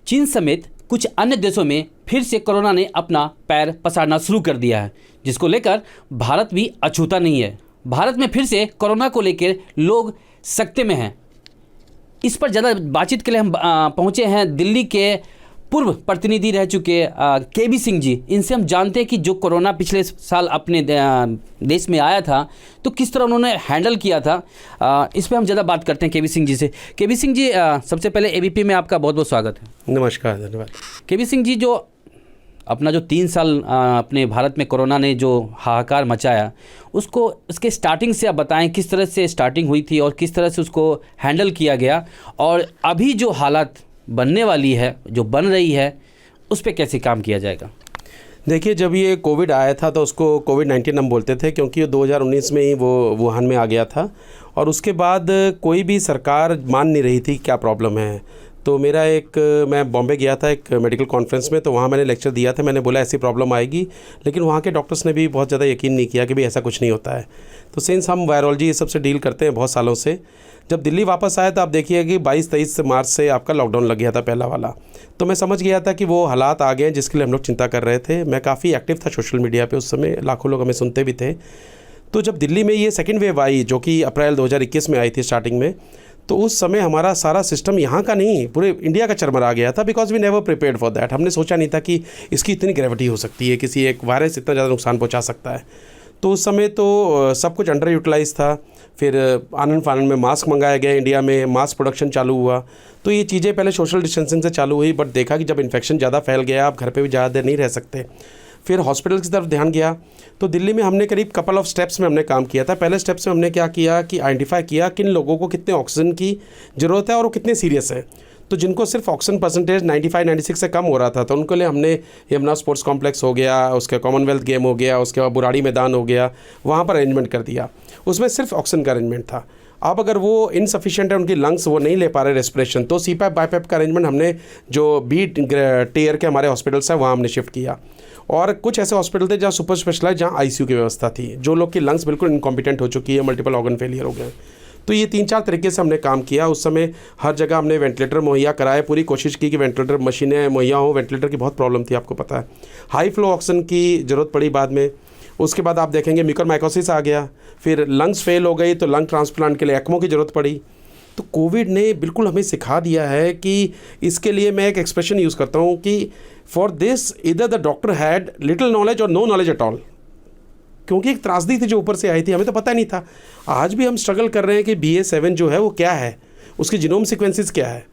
चीन समेत कुछ अन्य देशों में फिर से कोरोना ने अपना पैर पसारना शुरू कर दिया है, जिसको लेकर भारत भी अछूता नहीं है। भारत में फिर से कोरोना को लेकर लोग सकते में हैं। इस पर ज़्यादा बातचीत के लिए हम पहुँचे हैं दिल्ली के पूर्व प्रतिनिधि रह चुके केबी सिंह जी। इनसे हम जानते हैं कि जो कोरोना पिछले साल अपने देश में आया था तो किस तरह उन्होंने हैंडल किया था। इस पर हम ज़्यादा बात करते हैं केबी सिंह जी से। केबी सिंह जी, सबसे पहले एबीपी में आपका बहुत बहुत स्वागत है। नमस्कार, धन्यवाद। केबी सिंह जी, जो अपना जो 3 साल अपने भारत में कोरोना ने जो हाहाकार मचाया, उसको उसके स्टार्टिंग से आप बताएं, किस तरह से स्टार्टिंग हुई थी और किस तरह से उसको हैंडल किया गया, और अभी जो हालात बनने वाली है, जो बन रही है, उस पे कैसे काम किया जाएगा। देखिए, जब ये कोविड आया था तो उसको कोविड-19 हम बोलते थे, क्योंकि ये 2019 में ही वो वुहान में आ गया था और उसके बाद कोई भी सरकार मान नहीं रही थी क्या प्रॉब्लम है। तो मैं बॉम्बे गया था एक मेडिकल कॉन्फ्रेंस में, तो वहाँ मैंने लेक्चर दिया था। मैंने बोला ऐसी प्रॉब्लम आएगी, लेकिन वहाँ के डॉक्टर्स ने भी बहुत ज़्यादा यकीन नहीं किया कि भाई ऐसा कुछ नहीं होता है। तो सिंस हम वायरोलॉजी ये सब से डील करते हैं बहुत सालों से, जब दिल्ली वापस आया तो आप देखिए कि 22-23 मार्च से आपका लॉकडाउन लग गया था पहला वाला। तो मैं समझ गया था कि वो हालात आ गए हैं जिसके लिए हम लोग चिंता कर रहे थे। मैं काफ़ी एक्टिव था सोशल मीडिया पे उस समय, लाखों लोग हमें सुनते भी थे। तो जब दिल्ली में ये सेकेंड वेव आई, जो कि अप्रैल 2021 में आई थी स्टार्टिंग में, तो उस समय हमारा सारा सिस्टम यहाँ का नहीं पूरे इंडिया का चरमरा गया था, because we never prepared for that. हमने सोचा नहीं था कि इसकी इतनी ग्रेविटी हो सकती है, किसी एक वायरस इतना ज़्यादा नुकसान पहुँचा सकता है। तो उस समय तो सब कुछ अंडर यूटिलाइज था। फिर आनंद फानंद में मास्क मंगाया गया, इंडिया में मास्क प्रोडक्शन चालू हुआ। तो ये चीज़ें पहले सोशल डिस्टेंसिंग से चालू हुई, बट देखा कि जब इन्फेक्शन ज़्यादा फैल गया, आप घर पे भी ज़्यादा देर नहीं रह सकते। फिर हॉस्पिटल की तरफ ध्यान गया। तो दिल्ली में हमने करीब कपल ऑफ स्टेप्स में हमने काम किया था। पहले स्टेप्स में हमने क्या किया कि आइडेंटिफाई किया किन लोगों को कितने ऑक्सीजन की ज़रूरत है और वो कितने सीरियस है। तो जिनको सिर्फ ऑक्सीजन परसेंटेज 95-96 से कम हो रहा था, तो उनके लिए हमने यमुना स्पोर्ट्स कॉम्प्लेक्स हो गया, उसके कॉमनवेल्थ गेम हो गया, उसके बाद बुराड़ी मैदान हो गया, वहाँ पर अरेंजमेंट कर दिया। उसमें सिर्फ ऑक्सीजन का अरेंजमेंट था। अब अगर वो इनसफिशिएंट है, उनकी लंग्स वो नहीं ले पा रहे रेस्पिरेशन, तो सीपैप बाईपैप का अरेंजमेंट हमने जो बी टीयर के हमारे हॉस्पिटल्स हैं वहाँ हमने शिफ्ट किया। और कुछ ऐसे हॉस्पिटल थे जहाँ सुपर स्पेशलाइज, जहाँ आईसीयू की व्यवस्था थी, जो लोग की लंग्स बिल्कुल इनकॉम्पिटेंट हो चुकी है, मल्टीपल ऑर्गन फेलियर हो गए। तो ये 3-4 तरीके से हमने काम किया। उस समय हर जगह हमने वेंटिलेटर मुहैया कराए, पूरी कोशिश की कि वेंटिलेटर मशीनें मुहैया हो। वेंटिलेटर की बहुत प्रॉब्लम थी, आपको पता है। हाई फ्लो ऑक्सीजन की ज़रूरत पड़ी बाद में। उसके बाद आप देखेंगे म्यूकरमाइकोसिस आ गया, फिर लंग्स फेल हो गई तो लंग ट्रांसप्लांट के लिए एक्मो की ज़रूरत पड़ी। तो कोविड ने बिल्कुल हमें सिखा दिया है कि इसके लिए मैं एक एक्सप्रेशन यूज़ करता हूँ कि फॉर दिस इधर the doctor had little knowledge और नो नॉलेज एट ऑल, क्योंकि एक त्रासदी थी जो ऊपर से आई थी, हमें तो पता नहीं था। आज भी हम स्ट्रगल कर रहे हैं कि BA.7 जो है वो क्या है, उसकी जीनोम सीक्वेंसेस क्या है।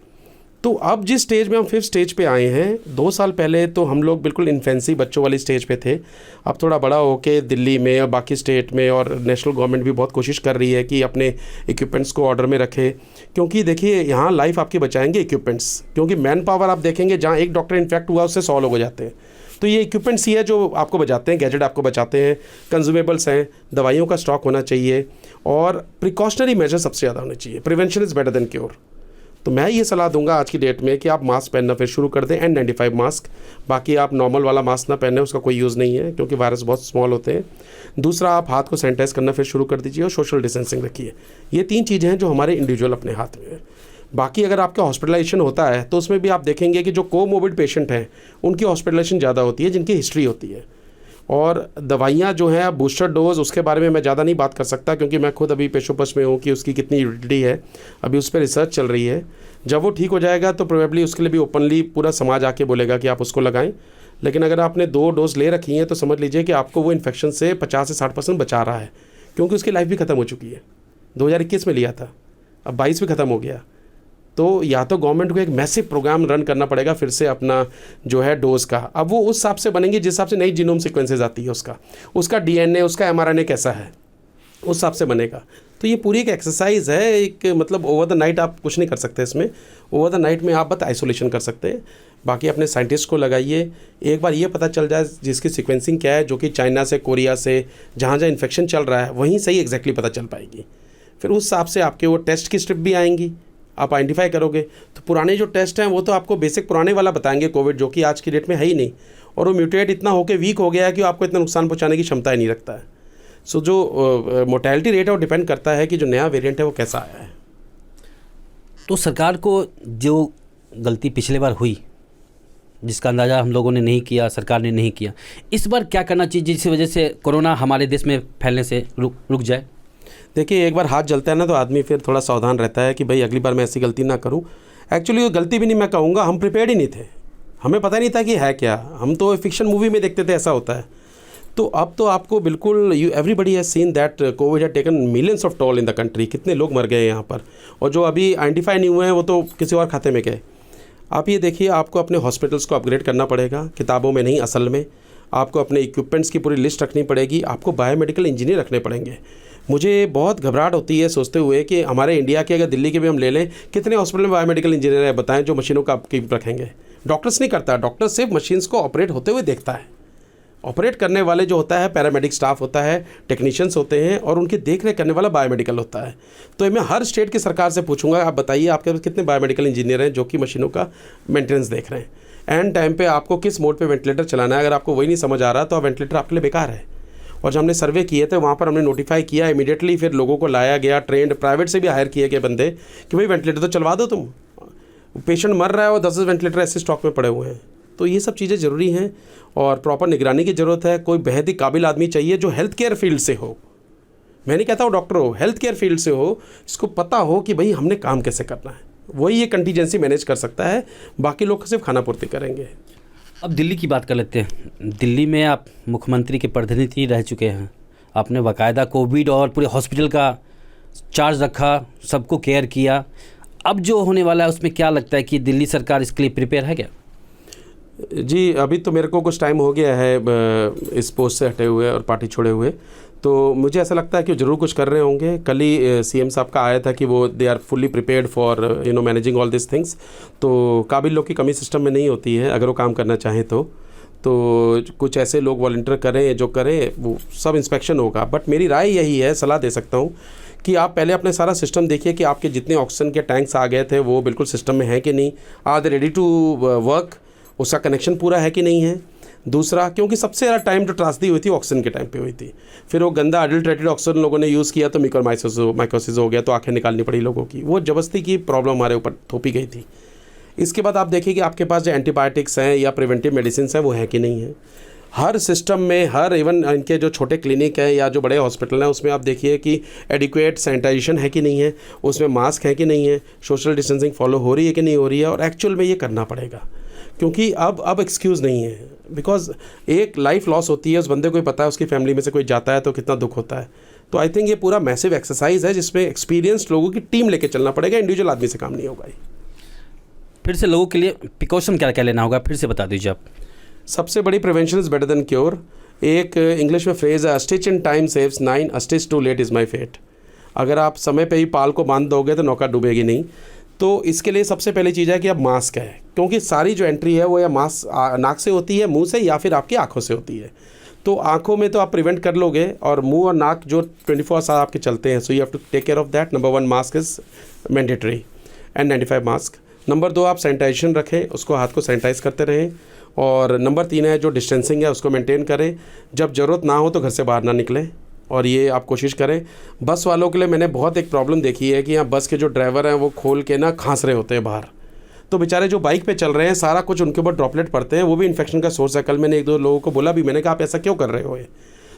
तो अब जिस स्टेज में हम 5th स्टेज पे आए हैं, 2 साल पहले तो हम लोग बिल्कुल इन्फेंसी बच्चों वाली स्टेज पे थे। अब थोड़ा बड़ा होके दिल्ली में और बाकी स्टेट में और नेशनल गवर्नमेंट भी बहुत कोशिश कर रही है कि अपने इक्विपमेंट्स को ऑर्डर में रखे, क्योंकि देखिए यहाँ लाइफ आपकी बचाएंगे इक्विपमेंट्स, क्योंकि मैन पावर आप देखेंगे जहाँ एक डॉक्टर इन्फेक्ट हुआ उससे 100 लोग हो जाते हैं। तो ये इक्विपमेंट्स ही है जो आपको बचाते हैं, गैजेट आपको बचाते हैं, कंज्यूमेबल्स हैं, दवाइयों का स्टॉक होना चाहिए और प्रिकॉशनरी मेजर सबसे ज़्यादा होने चाहिए। Prevention is better than cure. तो मैं ये सलाह दूंगा आज की डेट में कि आप मास्क पहनना फिर शुरू कर दें, N95 मास्क। बाकी आप नॉर्मल वाला मास्क ना पहने, उसका कोई यूज़ नहीं है क्योंकि वायरस बहुत स्मॉल होते हैं। दूसरा, आप हाथ को सैनिटाइज करना फिर शुरू कर दीजिए और सोशल डिस्टेंसिंग रखिए। ये 3 चीज़ें हैं जो हमारे इंडिविजुअल अपने हाथ में है। बाकी अगर आपका हॉस्पिटलाइजेशन होता है तो उसमें भी आप देखेंगे कि जो कोमोबिड पेशेंट हैं उनकी हॉस्पिटलाइजेशन ज़्यादा होती है, जिनकी हिस्ट्री होती है। और दवाइयाँ जो हैं, बूस्टर डोज, उसके बारे में मैं ज़्यादा नहीं बात कर सकता क्योंकि मैं खुद अभी पेशोपश में हूँ कि उसकी कितनी यूटिलिटी है। अभी उस पर रिसर्च चल रही है। जब वो ठीक हो जाएगा तो प्रोबेबली उसके लिए भी ओपनली पूरा समाज आके बोलेगा कि आप उसको लगाएं। लेकिन अगर आपने 2 डोज ले रखी हैं तो समझ लीजिए कि आपको वो इन्फेक्शन से 50 से 60% बचा रहा है, क्योंकि उसकी लाइफ भी ख़त्म हो चुकी है। 2021 में लिया था, अब 22 में ख़त्म हो गया। तो या तो गवर्नमेंट को एक मैसिव प्रोग्राम रन करना पड़ेगा फिर से अपना जो है डोज का। अब वो उस हिसाब से बनेंगे जिस हिसाब से नई जीनोम सीक्वेंसेस आती है, उसका DNA, उसका mRNA कैसा है, उस हिसाब से बनेगा। तो ये पूरी एक एक्सरसाइज है, एक मतलब ओवर द नाइट आप कुछ नहीं कर सकते इसमें। ओवर द नाइट में आप बस आइसोलेशन कर सकते हैं। बाकी अपने साइंटिस्ट को लगाइए, एक बार ये पता चल जाए जिसकी सीक्वेंसिंग क्या है, जो कि चाइना से, कोरिया से, जहाँ जहाँ इन्फेक्शन चल रहा है वहीं सही एग्जैक्टली पता चल पाएगी। फिर उस हिसाब से आपके वो टेस्ट की स्ट्रिप भी आएंगी, आप आइडेंटिफाई करोगे। तो पुराने जो टेस्ट हैं वो तो आपको बेसिक पुराने वाला बताएंगे कोविड, जो कि आज की डेट में है ही नहीं, और वो म्यूटेट इतना होकर वीक हो गया है कि आपको इतना नुकसान पहुंचाने की क्षमता ही नहीं रखता है। सो जो मोर्टेलिटी रेट है वो डिपेंड करता है कि जो नया वेरिएंट है वो कैसा आया है। तो सरकार को जो गलती पिछले बार हुई जिसका अंदाज़ा हम लोगों ने नहीं किया, सरकार ने नहीं किया। इस बार क्या करना चाहिए जिसकी वजह से कोरोना हमारे देश में फैलने से रुक जाए? देखिए, एक बार हाथ जलता है ना तो आदमी फिर थोड़ा सावधान रहता है कि भाई अगली बार मैं ऐसी गलती ना करूं। एक्चुअली वो गलती भी नहीं मैं कहूँगा, हम प्रिपेयर्ड ही नहीं थे, हमें पता नहीं था कि है क्या। हम तो फिक्शन मूवी में देखते थे ऐसा होता है। तो अब तो आपको बिल्कुल everybody has seen that Covid had taken millions of toll in the country. कितने लोग मर गए यहाँ पर, और जो अभी आइडेंटिफाई नहीं हुए हैं वो तो किसी और खाते में गए। आप ये देखिए, आपको अपने हॉस्पिटल्स को अपग्रेड करना पड़ेगा, किताबों में नहीं असल में। आपको अपने इक्विपमेंट्स की पूरी लिस्ट रखनी पड़ेगी, आपको बायोमेडिकल इंजीनियर रखने पड़ेंगे। मुझे बहुत घबराहट होती है सोचते हुए कि हमारे इंडिया के, अगर दिल्ली के भी हम ले लें, कितने हॉस्पिटल में बायोमेडिकल इंजीनियर है बताएं जो मशीनों का अपकीप रखेंगे। डॉक्टर्स नहीं करता, डॉक्टर सिर्फ मशीन्स को ऑपरेट होते हुए देखता है। ऑपरेट करने वाले जो होता है पैरामेडिक स्टाफ होता है, टेक्नीशियंस होते हैं, और उनकी देख रेख करने वाला बायोमेडिकल होता है। तो मैं हर स्टेट की सरकार से पूछूंगा, आप बताइए आपके पास कितने बायोमेडिकल इंजीनियर हैं जो कि मशीनों का मेंटेनेंस देख रहे हैं। एंड टाइम पे आपको किस मोड पे वेंटिलेटर चलाना है, अगर आपको वही नहीं समझ आ रहा तो वेंटिलेटर आपके लिए बेकार है। और जब हमने सर्वे किए थे वहाँ पर हमने नोटिफाई किया इमीडिएटली, फिर लोगों को लाया गया, ट्रेंड, प्राइवेट से भी हायर किए गए बंदे कि भाई वेंटिलेटर तो चलवा दो, तुम पेशेंट मर रहा है और 10 वेंटिलेटर ऐसे स्टॉक में पड़े हुए हैं। तो ये सब चीज़ें ज़रूरी हैं और प्रॉपर निगरानी की ज़रूरत है। कोई बेहद ही काबिल आदमी चाहिए जो हेल्थ केयर फील्ड से हो। मैं नहीं कहता हूँ डॉक्टर हो, हेल्थ केयर फील्ड से हो, इसको पता हो कि भाई हमने काम कैसे करना है, वही ये कंटीजेंसी मैनेज कर सकता है। बाकी लोग सिर्फ खाना पूर्ति करेंगे। अब दिल्ली की बात कर लेते हैं। दिल्ली में आप मुख्यमंत्री के प्रतिनिधि रह चुके हैं, आपने बाकायदा कोविड और पूरे हॉस्पिटल का चार्ज रखा, सबको केयर किया। अब जो होने वाला है उसमें क्या लगता है कि दिल्ली सरकार इसके लिए प्रिपेयर है क्या? जी, अभी तो मेरे को कुछ टाइम हो गया है इस पोस्ट से हटे हुए और पार्टी छोड़े हुए, तो मुझे ऐसा लगता है कि ज़रूर कुछ कर रहे होंगे। कल ही सीएम साहब का आया था कि वो they are fully prepared for managing all this things. तो काबिल लोग की कमी सिस्टम में नहीं होती है, अगर वो काम करना चाहें तो कुछ ऐसे लोग वॉलंटियर करें जो करें, वो सब इंस्पेक्शन होगा। बट मेरी राय यही है, सलाह दे सकता हूँ कि आप पहले अपने सारा सिस्टम देखिए कि आपके जितने ऑक्सीजन के टैंक्स आ गए थे वो बिल्कुल सिस्टम में है कि नहीं, are they ready to work, उसका कनेक्शन पूरा है कि नहीं है। दूसरा, क्योंकि सबसे ज़्यादा टाइम जो त्रासदी हुई थी ऑक्सीजन के टाइम पे हुई थी, फिर वो गंदा अडल्ट्रेटेड ऑक्सीजन लोगों ने यूज़ किया तो माइकोसिस हो गया, तो आंखें निकालनी पड़ी लोगों की। वो जबरदस्ती की प्रॉब्लम हमारे ऊपर थोपी गई थी। इसके बाद आप देखिए कि आपके पास जो एंटीबायोटिक्स हैं या प्रिवेंटिव मेडिसिन हैं वो है कि नहीं है। हर सिस्टम में, हर इवन इनके जो छोटे क्लिनिक हैं या जो बड़े हॉस्पिटल हैं उसमें आप देखिए कि एडिक्वेट सैनिटाइजेशन है कि नहीं है, उसमें मास्क है कि नहीं है, सोशल डिस्टेंसिंग फॉलो हो रही है कि नहीं हो रही है। और एक्चुअल में ये करना पड़ेगा, क्योंकि अब एक्सक्यूज़ नहीं है। बिकॉज एक लाइफ लॉस होती है, उस बंदे को ही पता है, उसकी फैमिली में से कोई जाता है तो कितना दुख होता है। तो आई थिंक ये पूरा मैसिव एक्सरसाइज है जिसमें एक्सपीरियंस्ड लोगों की टीम लेके चलना पड़ेगा, इंडिविजुअल आदमी से काम नहीं होगा। फिर से लोगों के लिए प्रिकॉशन क्या क्या लेना होगा, फिर से बता दीजिए आप। सबसे बड़ी prevention is better than cure. एक इंग्लिश में फ्रेज है, stitch in time saves 9, stitch too late is my fate. अगर आप समय पे ही पाल को बांध दोगे तो नौका डूबेगी नहीं। तो इसके लिए सबसे पहली चीज़ है कि अब मास्क है, क्योंकि सारी जो एंट्री है वो या मास्क नाक से होती है, मुंह से, या फिर आपकी आंखों से होती है। तो आंखों में तो आप प्रिवेंट कर लोगे, और मुंह और नाक जो 24 आवर आपके चलते हैं, so you have to take care of that. Number 1 mask is mandatory, N95 mask. Number 2 आप सैनिटाइजेशन रखें, उसको हाथ को सैनिटाइज करते रहें। और नंबर 3 है जो डिस्टेंसिंग है उसको मेंटेन करें। जब ज़रूरत ना हो तो घर से बाहर ना निकलें, और ये आप कोशिश करें। बस वालों के लिए मैंने बहुत एक प्रॉब्लम देखी है कि यहाँ बस के जो ड्राइवर हैं वो खोल के ना खांस रहे होते हैं बाहर, तो बेचारे जो बाइक पे चल रहे हैं सारा कुछ उनके ऊपर ड्रॉपलेट पड़ते हैं, वो भी इन्फेक्शन का सोर्स है। कल मैंने 1-2 लोगों को बोला भी, मैंने कहा आप ऐसा क्यों कर रहे हो ये?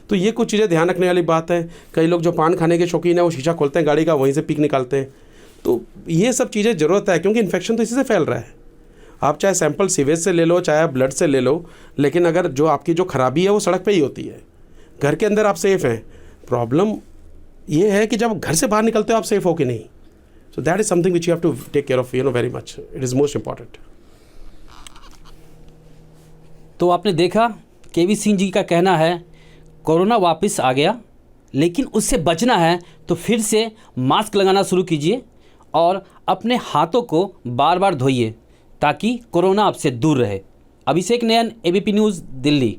तो ये कुछ चीज़ें ध्यान रखने वाली बात है। कई लोग जो पान खाने के शौकीन है वो शीशा खोलते हैं गाड़ी का, वहीं से पीक निकालते हैं। तो ये सब चीज़ें ज़रूरत है, क्योंकि इन्फेक्शन तो इसी से फैल रहा है। आप चाहे सैंपल सीवेज से ले लो, चाहे आप ब्लड से ले लो, लेकिन अगर जो आपकी जो खराबी है वो सड़क पे ही होती है। घर के अंदर आप सेफ़ हैं, प्रॉब्लम ये है कि जब घर से बाहर निकलते हो आप सेफ़ हो कि नहीं। So that is something which you have to take care of, very much. It is most important. तो आपने देखा केवी सिंह जी का कहना है कोरोना वापस आ गया, लेकिन उससे बचना है तो फिर से मास्क लगाना शुरू कीजिए और अपने हाथों को बार बार धोइए ताकि कोरोना आपसे दूर रहे। अभिषेक नयन, ABP न्यूज़, दिल्ली।